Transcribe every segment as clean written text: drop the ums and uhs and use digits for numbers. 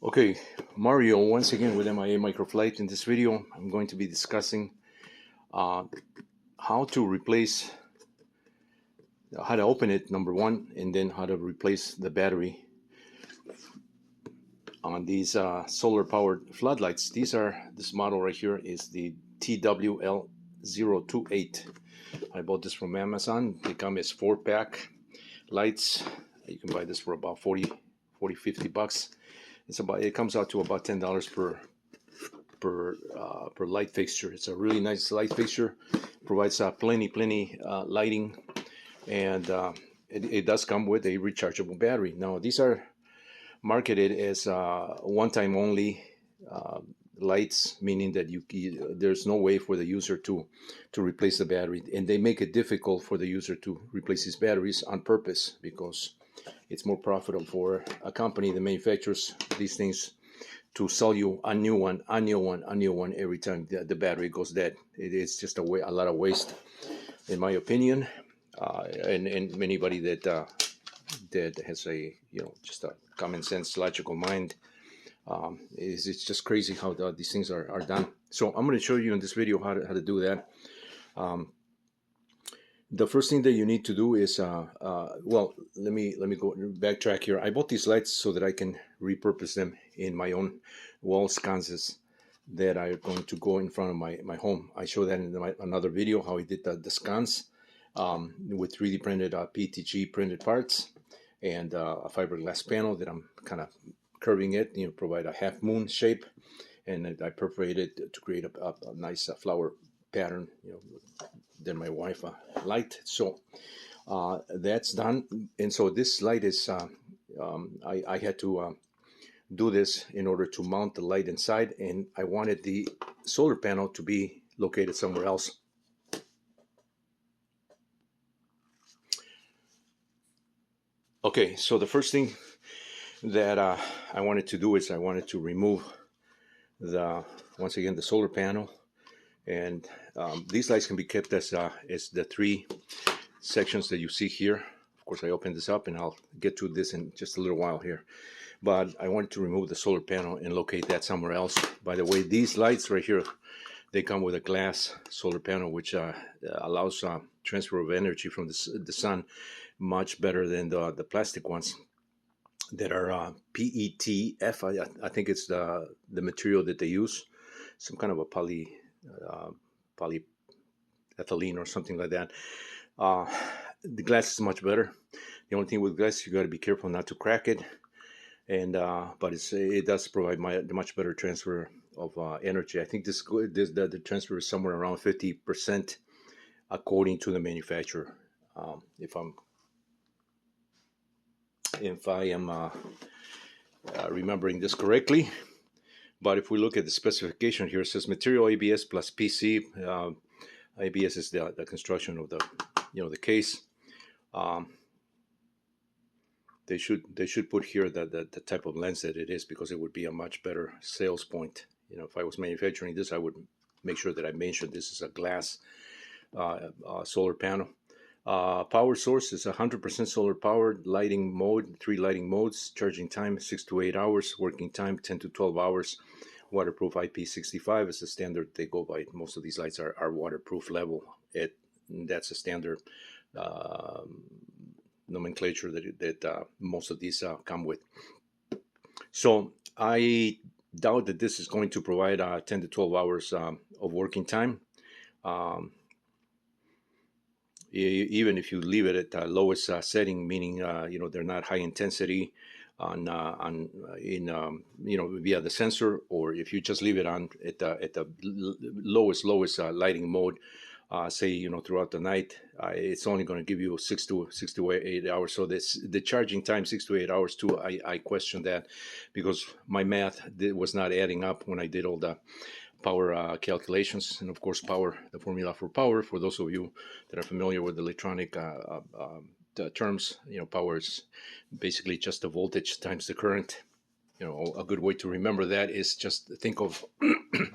Okay, Mario, once again with MIA Microflight. In this video, I'm going to be discussing uh, how to replace, how to open it, number one, and then how to replace the battery on these solar-powered floodlights. This model right here is the TWL028. I bought this from Amazon. They come as 4-pack lights. You can buy this for about 40, 50 bucks. It comes out to about $10 per light fixture. It's a really nice light fixture. Provides plenty lighting, and it does come with a rechargeable battery. Now these are marketed as one-time only lights, meaning that there's no way for the user to replace the battery, and they make it difficult for the user to replace these batteries on purpose because it's more profitable for a company that manufactures these things to sell you a new one every time the battery goes dead. It's just a lot of waste, in my opinion, and anybody that has a just a common sense, logical mind. It's just crazy how these things are done. So I'm going to show you in this video how to do that. The first thing that you need to do is, well, let me go backtrack here. I bought these lights so that I can repurpose them in my own wall sconces that are going to go in front of my home. I showed that in another video how I did the sconce with 3D printed PETG printed parts and a fiberglass panel that I'm kind of curving it, provide a half moon shape, and I perforated to create a nice flower pattern, that my wife liked. So that's done. And so this light is, I had to do this in order to mount the light inside, and I wanted the solar panel to be located somewhere else. Okay, so the first thing that I wanted to do is I wanted to remove once again, the solar panel. And these lights can be kept as the 3 sections that you see here. Of course, I opened this up and I'll get to this in just a little while here. But I wanted to remove the solar panel and locate that somewhere else. By the way, these lights right here, they come with a glass solar panel, which allows transfer of energy from the sun much better than the plastic ones that are PETF. I think it's the material that they use, some kind of a polyethylene or something like that. The glass is much better. The only thing with glass, you got to be careful not to crack it, and but it does provide much better transfer of energy. I think the transfer is somewhere around 50% according to the manufacturer. If I am remembering this correctly. But if we look at the specification here, it says material ABS plus PC. ABS is the construction of the the case. They should put here the type of lens that it is, because it would be a much better sales point. If I was manufacturing this, I would make sure that I mentioned this is a glass solar panel. Power source is 100% solar powered. Lighting mode, 3 lighting modes. Charging time 6 to 8 hours. Working time 10 to 12 hours. Waterproof IP65 is the standard they go by. Most of these lights are waterproof level. That's a standard nomenclature that most of these come with. So I doubt that this is going to provide 10 to 12 hours of working time. Even if you leave it at the lowest setting, meaning they're not high intensity via the sensor, or if you just leave it on at the lowest lighting mode, say throughout the night, it's only going to give you 6 to 8 hours. So the charging time 6 to 8 hours too. I question that, because my math was not adding up when I did all the power calculations. And of course, power, the formula for power, for those of you that are familiar with electronic terms, power is basically just the voltage times the current. A good way to remember that is just think of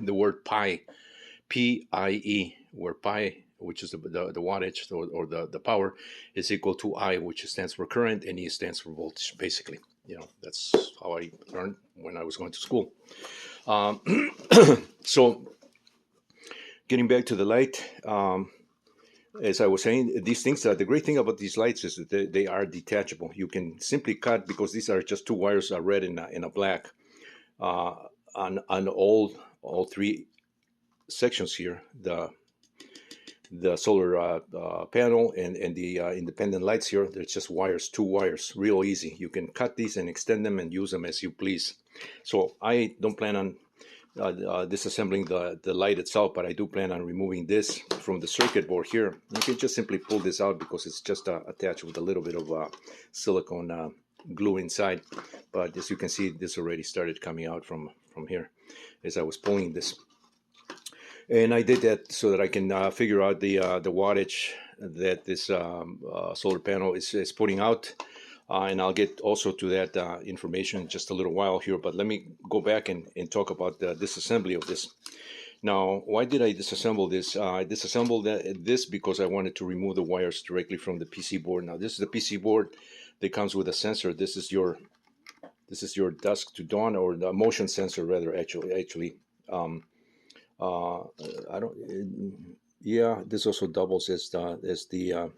the word pi, P-I-E, where pi, which is the wattage or the power, is equal to I, which stands for current, and E stands for voltage, basically. that's how I learned when I was going to school. Um, so getting back to the light, as I was saying, these things, the great thing about these lights is that they are detachable. You can simply cut, because these are just two wires, a red and a black, uh, on all three sections here, the solar panel and the independent lights here. There's just wires, two wires, real easy. You can cut these and extend them and use them as you please. So I don't plan on disassembling the light itself, but I do plan on removing this from the circuit board here. You can just simply pull this out because it's just attached with a little bit of silicone glue inside. But as you can see, this already started coming out from here as I was pulling this. And I did that so that I can figure out the wattage that this solar panel is putting out. And I'll get also to that information in just a little while here. But let me go back and talk about the disassembly of this. Now, why did I disassemble this? I disassembled this because I wanted to remove the wires directly from the PC board. Now, this is the PC board that comes with a sensor. This is your dusk to dawn, or the motion sensor rather. Actually. I don't. Yeah, this also doubles as the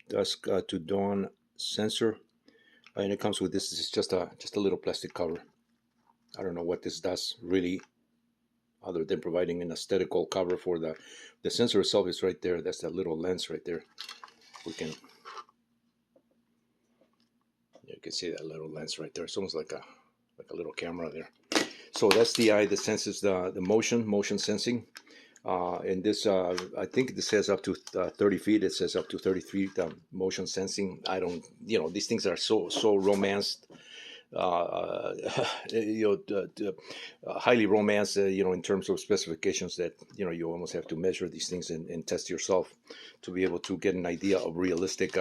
dusk to dawn sensor, and it comes with this. This is just a little plastic cover. I don't know what this does really, other than providing an aesthetical cover for the sensor itself. Is right there. That's that little lens right there. You can see that little lens right there. It's almost like a little camera there. So that's the eye that senses the motion sensing. And this, I think this says up to 30 feet. It says up to 30 feet motion sensing. I don't, these things are so romanced, highly romanced, in terms of specifications that, you almost have to measure these things and test yourself to be able to get an idea of realistic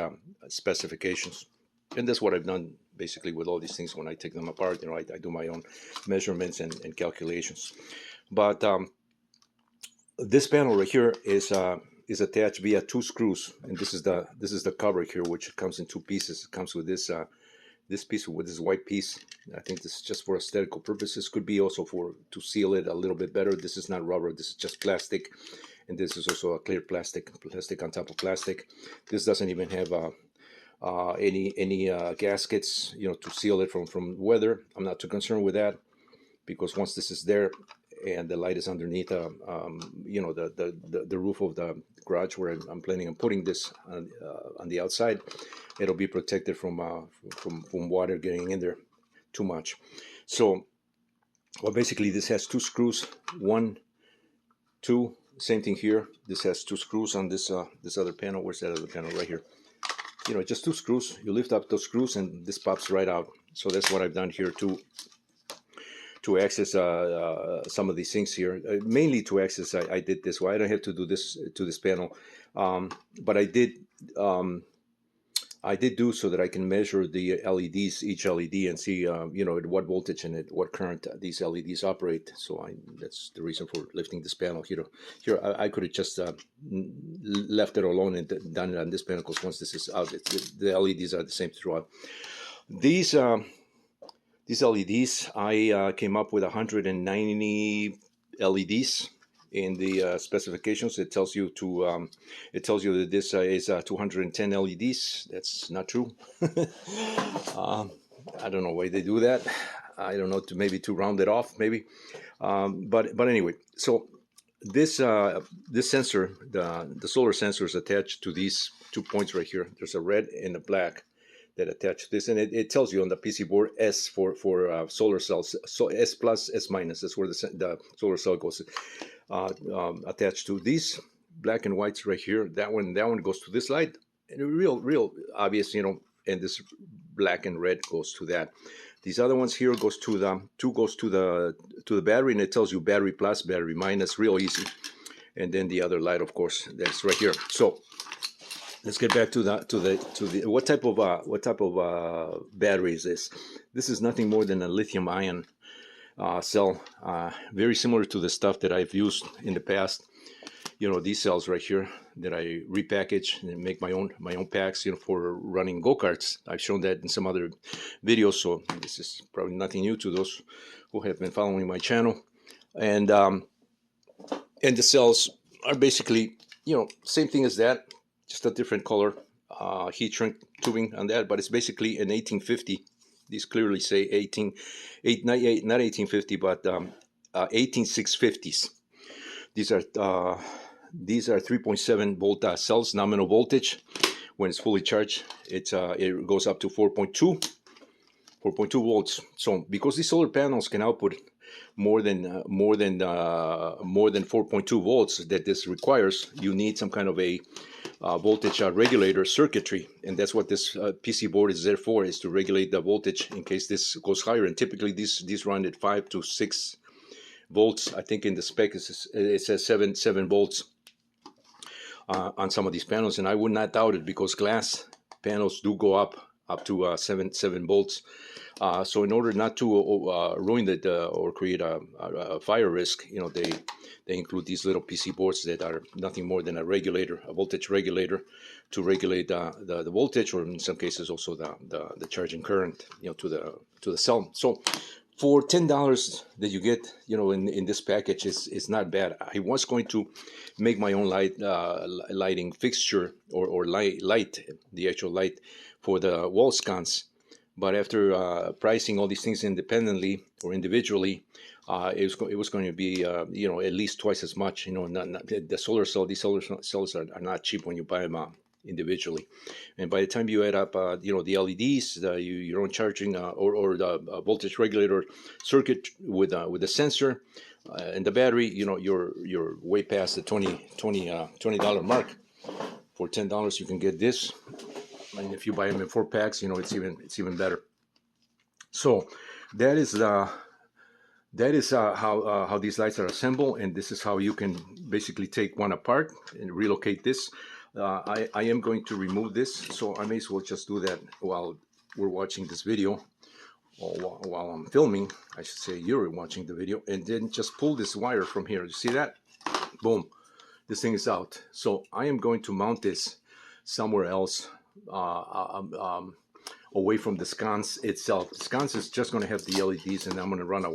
specifications. And that's what I've done basically with all these things. When I take them apart, I do my own measurements and calculations. But this panel right here is attached via two screws, and this is the cover here, which comes in two pieces. It comes with this piece, with this white piece. I think this is just for aesthetical purposes. Could be also to seal it a little bit better. This is not rubber. This is just plastic, and this is also a clear plastic on top of plastic. This doesn't even have any gaskets, to seal it from weather. I'm not too concerned with that, because once this is there and the light is underneath, the roof of the garage where I'm planning on putting this on the outside, it'll be protected from water getting in there too much. So, well, basically this has two screws, 1, 2. Same thing here. This has two screws on this other panel. Where's that other panel? Right here. Just two screws. You lift up those screws and this pops right out. So that's what I've done here to access some of these things here. Mainly to access, I did this. Well, I don't have to do this to this panel, but I did do so that I can measure the LEDs, each LED, and see at what voltage and at what current these LEDs operate. So that's the reason for lifting this panel here. Here I could have just left it alone and done it on this panel, because once this is out, the LEDs are the same throughout. These LEDs, I came up with 190 LEDs in the specifications. It tells you that this is 210 LEDs. That's not true. I don't know why they do that. I don't know, maybe to round it off, maybe. But anyway, so this sensor, the solar sensor, is attached to these 2 points right here. There's a red and a black that attach to this, and it tells you on the PC board S for solar cells. So S plus, S minus. That's where the solar cell goes. Attached to these black and whites right here. That one goes to this light. And real obvious, and this black and red goes to that. These other ones here goes to the battery, and it tells you battery plus, battery minus, real easy. And then the other light, of course, that's right here. So let's get back to the what type of battery is this? This is nothing more than a lithium-ion cell, very similar to the stuff that I've used in the past. you know, these cells right here that I repackage and make my own packs, you know, for running go-karts. I've shown that in some other videos, so this is probably nothing new to those who have been following my channel. And the cells are basically, you know, same thing as that, just a different color heat shrink tubing on that, but it's basically an 1850. These clearly say not 1850, but 18650s. These are 3.7 volt cells, nominal voltage. When it's fully charged, it goes up to 4.2 volts. So because these solar panels can output more than 4.2 volts that this requires, you need some kind of a voltage regulator circuitry, and that's what this PC board is there for, is to regulate the voltage in case this goes higher. And typically these run at 5 to 6 volts. I think in the spec it says 7 volts on some of these panels, and I would not doubt it, because glass panels do go up to 7 volts. So in order not to ruin it or create a fire risk, you know, they include these little PC boards that are nothing more than a regulator, a voltage regulator, to regulate the voltage, or in some cases also the charging current, you know, to the cell. So for $10 that you get, you know, in this package is not bad. I was going to make my own lighting fixture or light, the actual light for the wall sconce. But after pricing all these things independently or individually, it was going to be you know, at least twice as much. You know, the solar cell. These solar cells are not cheap when you buy them individually, and by the time you add up, you know, the LEDs, your own charging or the voltage regulator circuit with the sensor and the battery, you know, you're way past the $20 mark. For $10, you can get this. And if you buy them in 4 packs, you know, it's even better. So that is how these lights are assembled, and this is how you can basically take one apart and relocate this. I am going to remove this, so I may as well just do that while we're watching this video, or while I'm filming. I should say you're watching the video, and then just pull this wire from here. You see that? Boom! This thing is out. So I am going to mount this somewhere else, away from the sconce itself. The sconce is just going to have the LEDs, and I'm going to run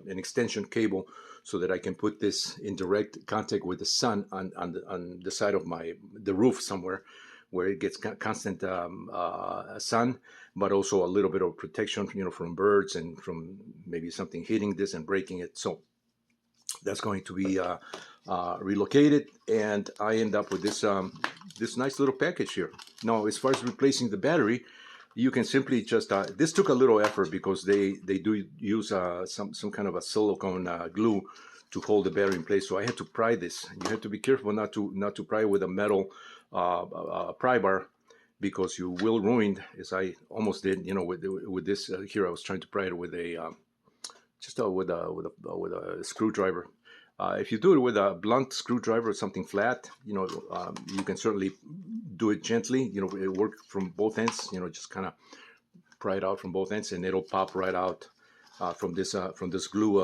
an extension cable so that I can put this in direct contact with the sun on the side of the roof somewhere, where it gets constant sun, but also a little bit of protection, you know, from birds and from maybe something hitting this and breaking it. So that's going to be relocated, and I end up with this this nice little package here. Now, as far as replacing the battery, you can simply just this took a little effort, because they do use some kind of a silicone glue to hold the battery in place. So I had to pry this. You have to be careful not to pry with a metal pry bar, because you will ruin, as I almost did, you know, with this here. I was trying to pry it with a with a screwdriver. If you do it with a blunt screwdriver or something flat, you know, you can certainly do it gently. You know, it works from both ends. You know, just kind of pry it out from both ends, and it'll pop right out from this glue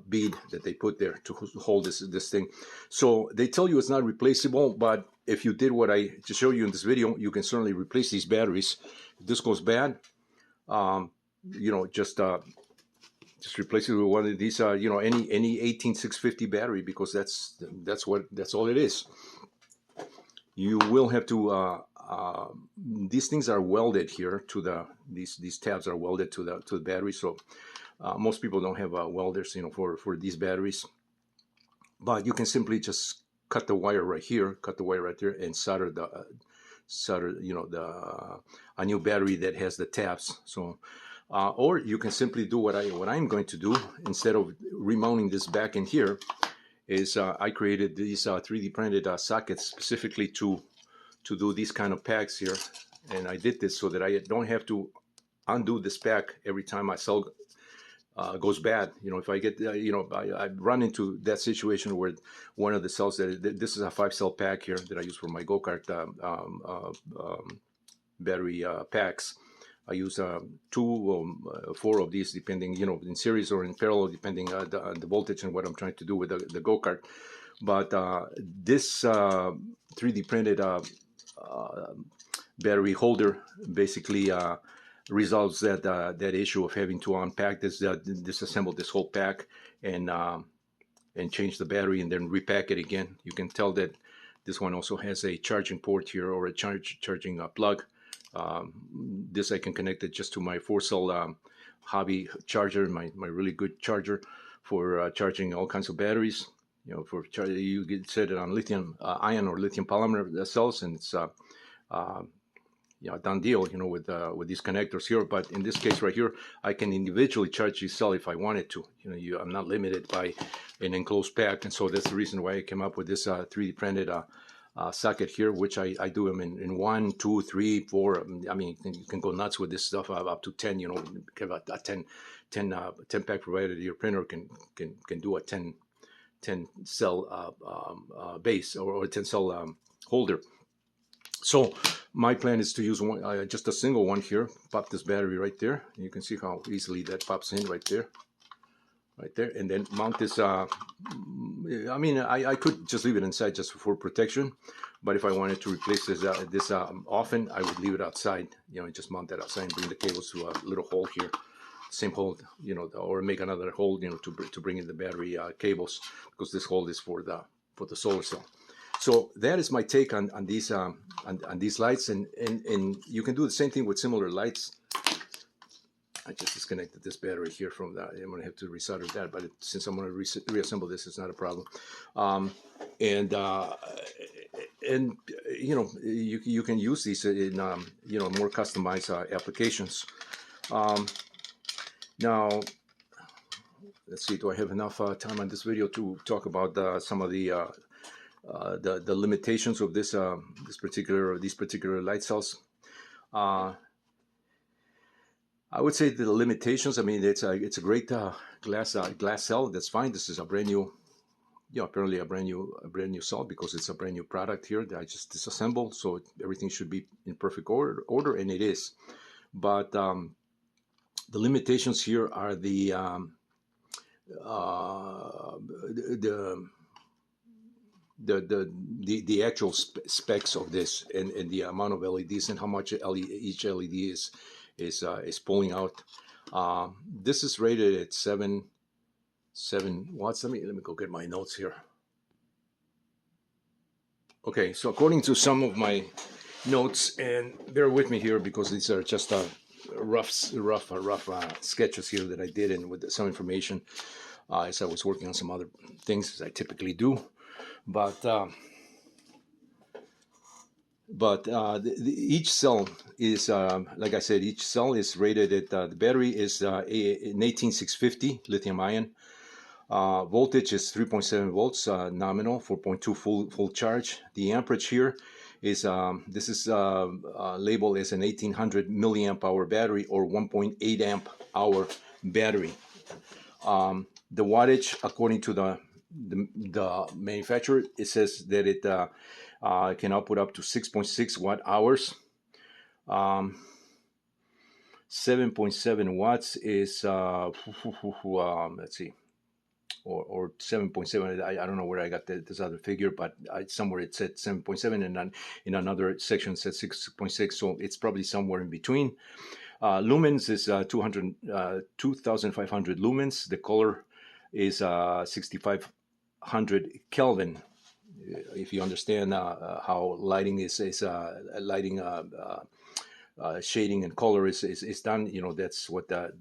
bead that they put there to hold this thing. So they tell you it's not replaceable, but if you did what I just showed you in this video, you can certainly replace these batteries. If this goes bad, you know, just replace it with one of these, you know, any 18650 battery, because that's all it is. You will have to these things are welded here to these tabs are welded to the battery. So most people don't have welders, you know, for these batteries. But you can simply just cut the wire right here, cut the wire right there, and solder you know, a new battery that has the tabs. So. Or you can simply do what I'm going to do. Instead of remounting this back in here, is I created these 3D printed sockets specifically to do these kind of packs here. And I did this so that I don't have to undo this pack every time my cell goes bad. You know, if I get, you know, I run into that situation where one of the cells this is a 5-cell pack here that I use for my go-kart battery packs. I use 2 or 4 of these, depending, you know, in series or in parallel, depending on the voltage and what I'm trying to do with the go-kart. But this 3D printed battery holder basically resolves that issue of having to unpack this, disassemble this whole pack, and change the battery and then repack it again. You can tell that this one also has a charging port here, or a charging plug. This I can connect it just to my 4-cell hobby charger, my really good charger for charging all kinds of batteries. You know, for you get set it on lithium ion or lithium polymer cells, and it's done deal. You know, with these connectors here. But in this case right here, I can individually charge this cell if I wanted to. You know, I'm not limited by an enclosed pack, and so that's the reason why I came up with this 3D printed socket here, which I do them in 1, 2, 3, 4. I mean, you can go nuts with this stuff up to 10. You know, have a 10 pack provided. Your printer can do a 10 cell base, or a 10 cell holder. So my plan is to use one, just a single one here. Pop this battery right there. You can see how easily that pops in right there. Right there, and then mount this. I mean, I could just leave it inside just for protection, but if I wanted to replace this often, I would leave it outside. You know, just mount that outside and bring the cables to a little hole here, same hole, you know, or make another hole, you know, to bring in the battery cables, because this hole is for the solar cell. So that is my take on these lights, and you can do the same thing with similar lights. I just disconnected this battery here from that. I'm going to have to resolder that, but since I'm going to reassemble this, it's not a problem. And you know, you can use these in you know, more customized applications. Now, let's see. Do I have enough time on this video to talk about some of the limitations of these particular light cells? I would say the limitations. I mean, it's a great glass cell. That's fine. This is a brand new, you know, apparently a brand new cell, because it's a brand new product here that I just disassembled. So everything should be in perfect order, and it is. But the limitations here are the actual specs of this, and the amount of LEDs and how much each LED is pulling out. This is rated at 7 watts. Let me go get my notes here. Okay, so according to some of my notes, and bear with me here because these are just rough sketches here that I did, and with some information as I was working on some other things, as I typically do. But each cell is, like I said, each cell is rated at, the battery is an 18650 lithium ion. Voltage is 3.7 volts nominal, 4.2 full charge. The amperage here is, this is labeled as an 1800 milliamp hour battery, or 1.8 amp hour battery. The wattage, according to the manufacturer, it says that it can output up to 6.6 watt hours. 7.7 watts is let's see, or 7.7. I don't know where I got this other figure, but somewhere it said 7.7, and then in another section it said 6.6. So it's probably somewhere in between. Lumens is 2,500 lumens. The color is 6,500 Kelvin. If you understand how lighting is lighting shading and color is done, you know, that's what that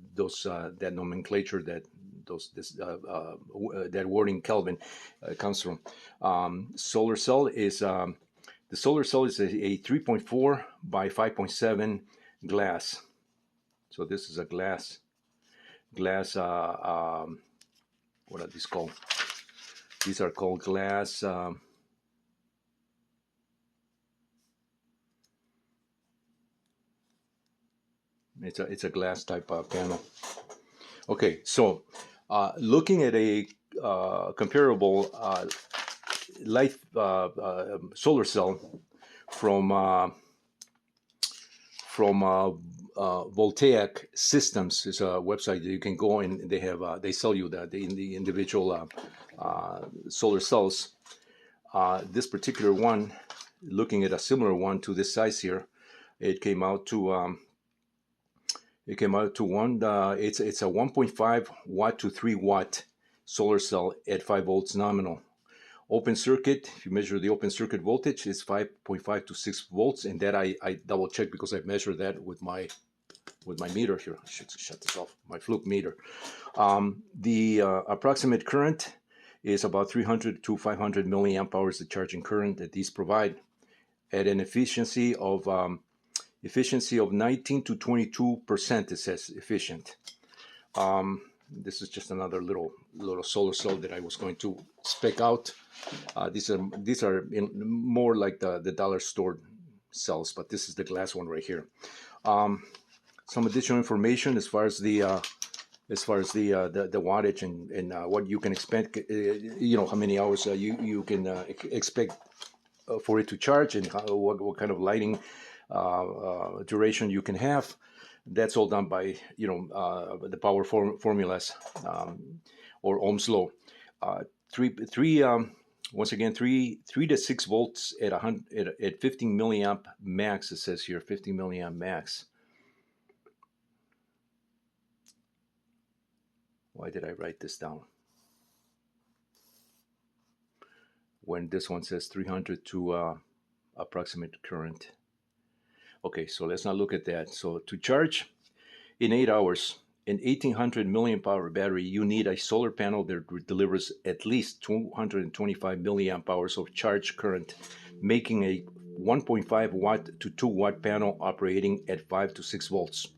nomenclature, that wording Kelvin comes from. Solar cell is the solar cell is a 3.4 by 5.7 glass. So this is a glass. What are these called? These are called glass. It's a glass type panel. Okay, so looking at a comparable light solar cell from Voltaic Systems, is a website that you can go, and they have they sell you that in the individual solar cells. This particular one, looking at a similar one to this size here, it came out to it's a 1.5 watt to 3 watt solar cell at 5 volts nominal. Open circuit, if you measure the open circuit voltage, is 5.5 to 6 volts, and that I double checked because I measured that with my meter here. I should shut this off, my fluke meter. The approximate current is about 300 to 500 milliamp hours the charging current that these provide at an efficiency of 19 to 22%. It says efficient. This is just another little solar cell that I was going to spec out. These are more like the dollar store cells, but this is the glass one right here. Some additional information as far as the wattage and what you can expect. How many hours you can expect for it to charge, and what kind of lighting duration you can have. That's all done by the power formulas or Ohm's law. Once again, 3 to 6 volts at 15 milliamp max. It says here 15 milliamp max. Why did I write this down when this one says 300 to approximate current? Okay, so let's not look at that. So to charge in 8 hours an 1800 milliamp hour battery, you need a solar panel that delivers at least 225 milliamp hours of charge current, making a 1.5 watt to 2 watt panel operating at 5 to 6 volts.